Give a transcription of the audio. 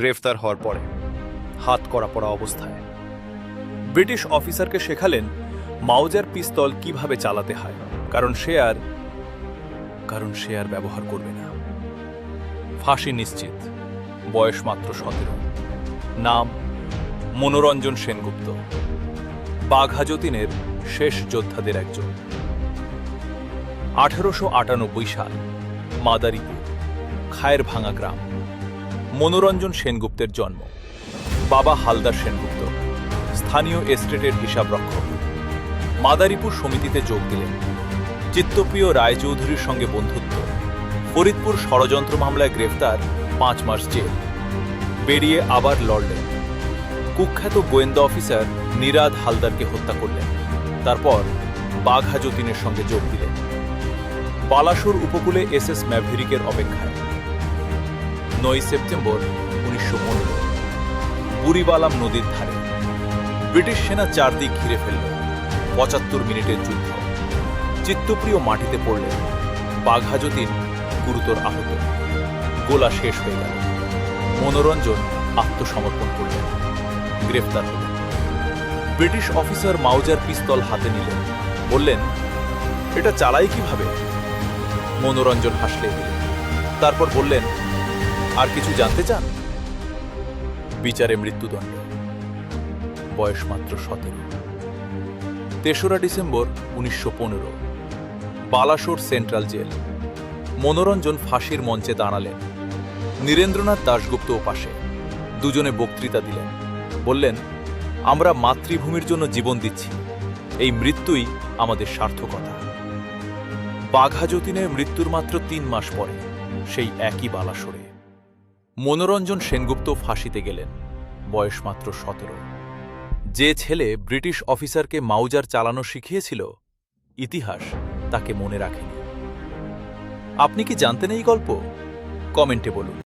গ্রেফতার হওয়ার পরে হাত করা পড়া অবস্থায় ব্রিটিশ অফিসারকে শেখালেন মাউজার পিস্তল কিভাবে চালাতে হয়, কারণ সে আর ব্যবহার করবে না। ফাঁসি নিশ্চিত, বয়স মাত্র 17, নাম মনোরঞ্জন সেনগুপ্ত, বাঘা যতীনের শেষ যোদ্ধাদের একজন। 1898 সাল, মাদারীপুর, খায়ের ভাঙা গ্রাম। মনোরঞ্জন সেনগুপ্তের জন্ম। বাবা হালদার সেনগুপ্ত, স্থানীয় এস্টেটের হিসাবরক্ষক। মাদারীপুর সমিতিতে যোগ দিলেন। চিত্তপ্রিয় রায়চৌধুরীর সঙ্গে বন্ধুত্ব। ফরিদপুর ষড়যন্ত্র মামলায় গ্রেফতার, 5 মাস জেল। বেরিয়ে আবার লড়লেন। কুখ্যাত গোয়েন্দা অফিসার নিরাদ হালদারকে হত্যা করলেন। তারপর বাঘা যতীনের সঙ্গে যোগ দিলেন। বালাসোর উপকূলে SS ম্যাভেরিকের অপেক্ষায়। 9 সেপ্টেম্বর 1915, বুড়িবালাম নদীর ধারে ব্রিটিশ সেনা চারদিক ঘিরে ফেলল। 75 মিনিটের যুদ্ধ। চিত্তপ্রিয় মাটিতে পড়লেন। বাঘা যতীন গুরুতর আহত। গোলা শেষ হয়ে গেল। মনোরঞ্জন আত্মসমর্পণ করলেন। গ্রেফতার হলেন। ব্রিটিশ অফিসার মাউজার পিস্তল হাতে নিলেন। বললেন, এটা চালাই কিভাবে? মনোরঞ্জন হাসলে দিলেন। তারপর বললেন, আর কিছু জানতে চান? বিচারে মৃত্যুদণ্ড। বয়স মাত্র 17। 3রা ডিসেম্বর 1915, বালাসোর সেন্ট্রাল জেল। মনোরঞ্জন ফাঁসির মঞ্চে দাঁড়ালেন। নীরেন্দ্রনাথ দাশগুপ্ত পাশে। দুজনে বক্তৃতা দিলেন। বললেন, আমরা মাতৃভূমির জন্য জীবন দিচ্ছি, এই মৃত্যুই আমাদের সার্থকতা। বাঘা যতীনের মৃত্যুর মাত্র 3 মাস পরে সেই একই বালাসোরে মনোরঞ্জন সেনগুপ্ত ফাঁসিতে গেলেন। বয়স মাত্র 17। যে ছেলে ব্রিটিশ অফিসারকে মাউজার চালানো শিখিয়েছিল, ইতিহাস তাকে মনে রাখেনি। আপনি কি জানতেন এই গল্প? কমেন্টে বলুন।